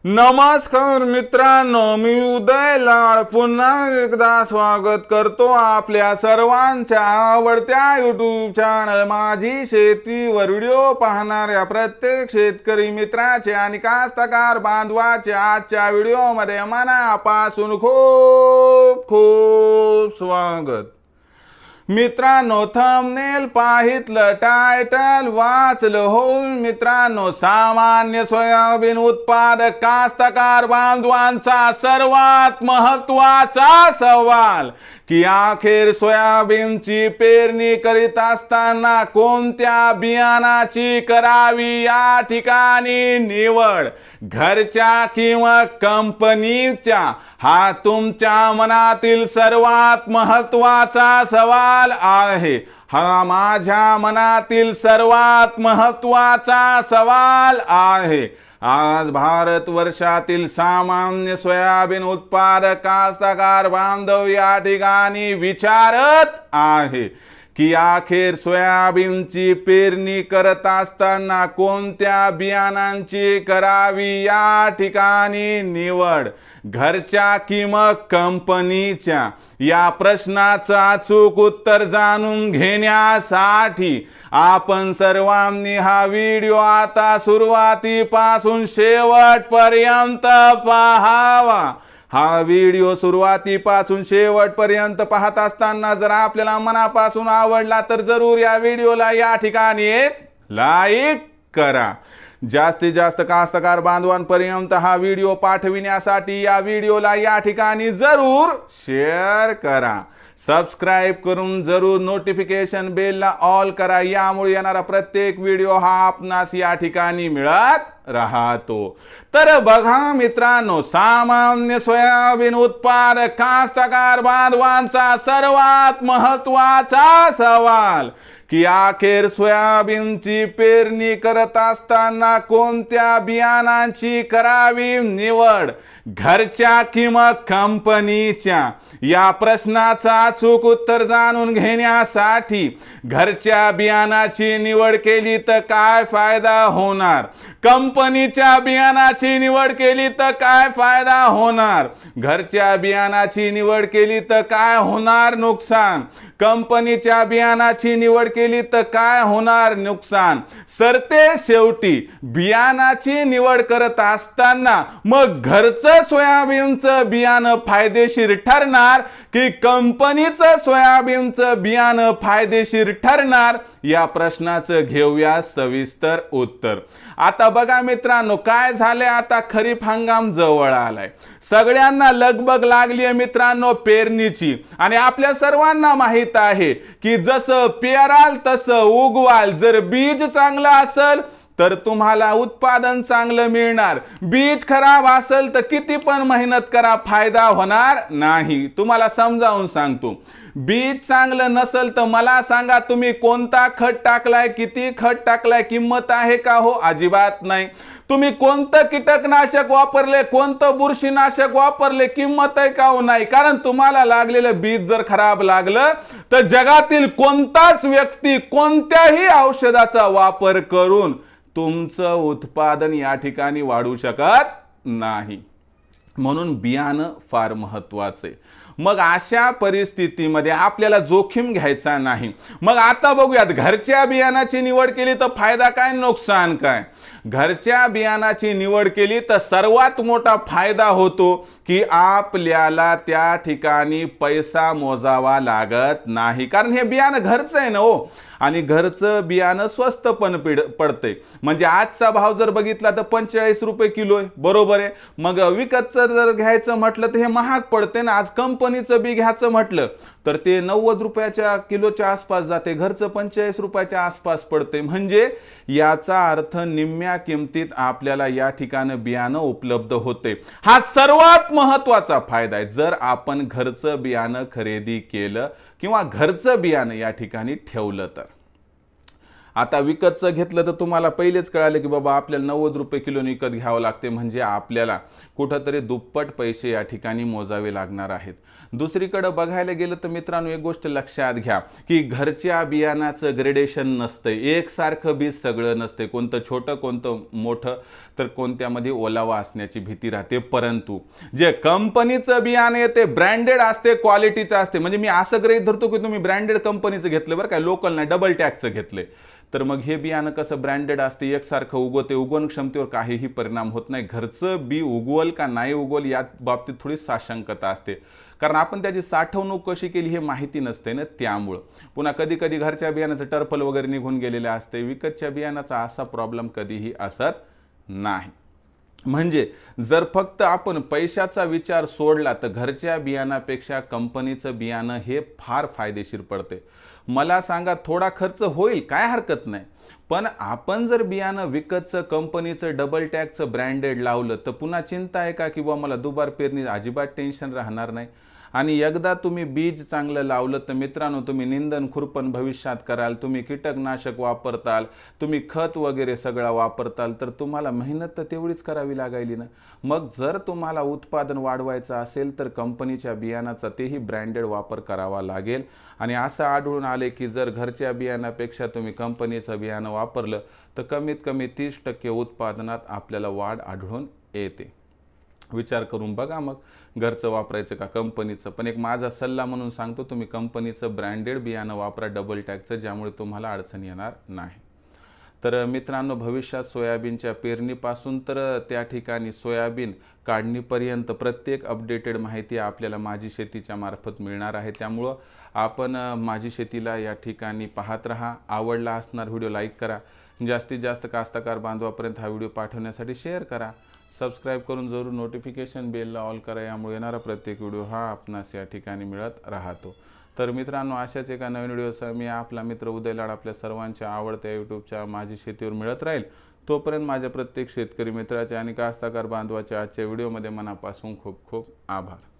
नमस्कार मित्रांनो, मी उदय लाड पुन्हा एकदा स्वागत करतो आपल्या सर्वांच्या आवडत्या यूट्यूब चॅनल माझी शेतीवर व्हिडिओ पाहणाऱ्या प्रत्येक शेतकरी मित्राचे आणि कास्तकार बांधवाचे आजच्या व्हिडिओमध्ये मनापासून खूप खूप स्वागत। मित्रांनो, थंबनेल पाहितलं, टायटल वाचलं हो मित्रांनो, सामान्य सोयाबीन उत्पादक कास्तकार बांधवांचा सर्वात महत्त्वाचा सवाल की अखेर सोयाबीनची पेरणी करीत असताना कोणत्या बियाणाची करावी या ठिकाणी निवड, घरच्या किंवा कंपनीच्या? हा तुमच्या मनातील सर्वात महत्त्वाचा सवाल आहे। हा माझ्या मनातील सर्वात महत्त्वाचा सवाल आहे। आज भारतवर्षातील सामान्य सोयाबीन उत्पादक कास्तकार बांधव या ठिकाणी विचारत आहे की अखेर सोयाबीनची पेरणी करत असताना कोणत्या बियाणांची करावी या ठिकाणी निवड, घरच्या किंवा कंपनीच्या? या प्रश्नाचं अचूक उत्तर जाणून घेण्यासाठी आपण सर्वांनी हा व्हिडिओ आता सुरुवातीपासून शेवटपर्यंत पाहावा। हा व्हिडिओ सुरुवातीपासून शेवटपर्यंत पाहत असताना जर आपल्याला मनापासून आवडला तर जरूर या व्हिडिओला या ठिकाणी एक लाईक करा। जास्तीत जास्त कास्तकार बांधवांपर्यंत हा व्हिडिओ पाठविण्यासाठी या व्हिडिओला या ठिकाणी जरूर शेअर करा। सबस्क्राइब करून जरूर नोटिफिकेशन बेलला ऑल करा, यामुळे येणारा प्रत्येक व्हिडिओ हा आपणास या ठिकाणी मिळत राहतो। तर बघा मित्रांनो, सामान्य सोयाबीन उत्पादक कास्तकार बांधवांचा सर्वात महत्त्वाचा सवाल की अखेर सोयाबीनची पेरणी करत असताना कोणत्या बियाणांची करावी निवड, घरच्या किंवा कंपनीच्या? या प्रश्नाचं अचूक उत्तर जाणून घेण्यासाठी घरच्या बियाणाची निवड केली तर काय फायदा होणार, कंपनीच्या बियाणाची निवड केली तर काय फायदा होणार, घरच्या बियाणाची निवड केली तर काय होणार नुकसान, कंपनीच्या बियाणाची निवड केली तर काय होणार नुकसान? सरते शेवटी बियाणाची निवड करत असताना मग घरचं सोयाबीनचं बियाणं फायदेशीर ठरणार की कंपनीचं सोयाबीनचं बियाणं फायदेशीर ठरणार? या प्रश्नाचं घेऊया सविस्तर उत्तर। आता बघा मित्रांनो, काय झाले, आता खरीप हंगाम जवळ आलाय, सगळ्यांना लगबग लागली आहे मित्रांनो पेरणीची, आणि आपल्या सर्वांना माहित आहे की जसं पेराल तसं उगवाल। जर बीज चांगलं असेल तर तुम्हाला उत्पादन चांगलं मिळणार, बीज खराब असेल तर किती पण मेहनत करा फायदा होणार नाही। तुम्हाला समजावून सांगतो, बीज चांगलं नसेल तर मला सांगा तुम्ही कोणता खत टाकलाय, किती खत टाकलाय, किंमत आहे का? हो, अजिबात नाही। तुम्ही कोणतं कीटकनाशक वापरले, कोणतं बुरशीनाशक वापरले, किंमत आहे का? हो, नाही। कारण तुम्हाला लागलेलं बीज जर खराब लागलं तर जगातील कोणताच व्यक्ती कोणत्याही औषधाचा वापर करून तुमचं उत्पादन या ठिकाणी वाढू शकत नाही। म्हणून बियाणं फार महत्त्वाचं आहे। मग अशा परिस्थितीमध्ये आपल्याला जोखीम घ्यायचा नाही। मग आता बघूयात, घरच्या बियाणाची निवड केली तर फायदा काय, नुकसान काय? घरच्या बियाणाची निवड केली तर सर्वात मोठा फायदा होतो की आपल्याला त्या ठिकाणी पैसा मोजावा लागत नाही, कारण हे बियाणं घरचं आहे ना हो, आणि घरचं बियाणं स्वस्त पण पडते। म्हणजे आजचा भाव जर बघितला तर 45 रुपये किलो आहे, बरोबर आहे। मग विकतचं जर घ्यायचं म्हटलं तर हे महाग पडते ना। आज कंपनीचं बी घ्यायचं म्हटलं तर ते 90 रुपयाच्या किलोच्या आसपास जाते, घरचं 45 रुपयाच्या आसपास पडते। म्हणजे याचा अर्थ निम्म्या किमतीत आपल्याला या ठिकाणी बियाणं उपलब्ध होते। हा सर्वात महत्त्वाचा फायदा आहे जर आपण घरचं बियाणं खरेदी केलं किंवा घरचं बियाणं या ठिकाणी ठेवलं तर। आता विकतचं घेतलं तर तुम्हाला पहिलेच कळालं की बाबा आपल्याला 90 रुपये किलोने विकत घ्यावं लागते, म्हणजे आपल्याला कुठंतरी दुप्पट पैसे या ठिकाणी मोजावे लागणार आहेत. दुसरीकडे बघायला गेलं तर मित्रांनो, एक गोष्ट लक्षात घ्या की घरच्या बियाणाचं ग्रेडेशन नसतं, एकसारखं बीज सगळं नसते, कोणतं छोटं कोणतं मोठं, तर कोणत्यामध्ये ओलावा असण्याची भीती राहते. परंतु जे कंपनीचं बियाणे येते ब्रँडेड असते, क्वालिटीचं असते. म्हणजे मी असं गृहीत धरतो की तुम्ही ब्रँडेड कंपनीचं घेतलं बरं काय, लोकल नाही, डबल टॅगचं घेतलंय, तर मग हे बियाणं कसं ब्रँडेड असते, एकसारखं उगवते, उगवण क्षमतेवर काहीही परिणाम होत नाही. घरचं बी उगवल का नाही उगवल या बाबतीत थोडी साशंकता असते, कारण आपण त्याची साठवणूक कशी केली हे माहिती नसते ना. त्यामुळं पुन्हा कधी कधी घरच्या बियाणाचं टर्फल वगैरे निघून गेलेलं असते, विकतच्या बियाणाचा असा प्रॉब्लेम कधीही असत नाही. म्हणजे जर फक्त आपण पैशाचा विचार सोडला तर घरच्या बियाणापेक्षा कंपनीचं बियाणं हे फार फायदेशीर पडते. मला सांगा, थोडा खर्च होईल, काय हरकत नाही, पण आपण जर बियाणं विकतचं कंपनीचं डबल टॅगचं ब्रँडेड लावलं तर पुन्हा चिंता आहे का की बुवा मला दुबार पेरणी, अजिबात टेन्शन राहणार नाही. आणि एकदा तुम्ही बीज चांगलं लावलं तर मित्रांनो, तुम्ही निंदन खुरपण भविष्यात कराल, तुम्ही कीटकनाशक वापरताल, तुम्ही खत वगैरे सगळं वापरताल, तर तुम्हाला मेहनत तर तेवढीच करावी लागायली ना. मग जर तुम्हाला उत्पादन वाढवायचं असेल तर कंपनीच्या बियाणाचा तेही ब्रँडेड वापर करावा लागेल. आणि असं आढळून आले की जर घरच्या बियाणापेक्षा तुम्ही कंपनीचं बियाणं वापरलं तर कमीत कमी 30% उत्पादनात आपल्याला वाढ आढळून येते. विचार करून बघा मग, घरचं वापरायचं का कंपनीचं. पण एक माझा सल्ला म्हणून सांगतो, तुम्ही कंपनीचं ब्रँडेड बियाणं वापरा डबल टॅगचं, ज्यामुळे तुम्हाला अडचण येणार नाही. तर मित्रांनो, भविष्यात सोयाबीनच्या पेरणीपासून तर त्या ठिकाणी सोयाबीन काढणीपर्यंत प्रत्येक अपडेटेड माहिती आपल्याला माझी शेतीच्या मार्फत मिळणार आहे. त्यामुळं आपण माझी शेतीला या ठिकाणी पाहत राहा. आवडला असणार व्हिडिओ लाईक करा, जास्तीत जास्त कास्तकार बांधवापर्यंत हा व्हिडिओ पाठवण्यासाठी शेअर करा, सबस्क्राईब करून जरूर नोटिफिकेशन बेलला ऑल करा, यामुळे येणारा प्रत्येक व्हिडिओ हा आपणास या ठिकाणी मिळत राहतो. तर मित्रांनो, अशाच एका नवीन व्हिडिओसह मी आपला मित्र उदय लाड आपल्या सर्वांच्या आवडत्या यूट्यूबच्या माझी शेतीवर मिळत राहील. तोपर्यंत माझ्या प्रत्येक शेतकरी मित्राचे आणि कास्तकार बांधवाच्या आजच्या व्हिडिओमध्ये मनापासून खूप खूप आभार.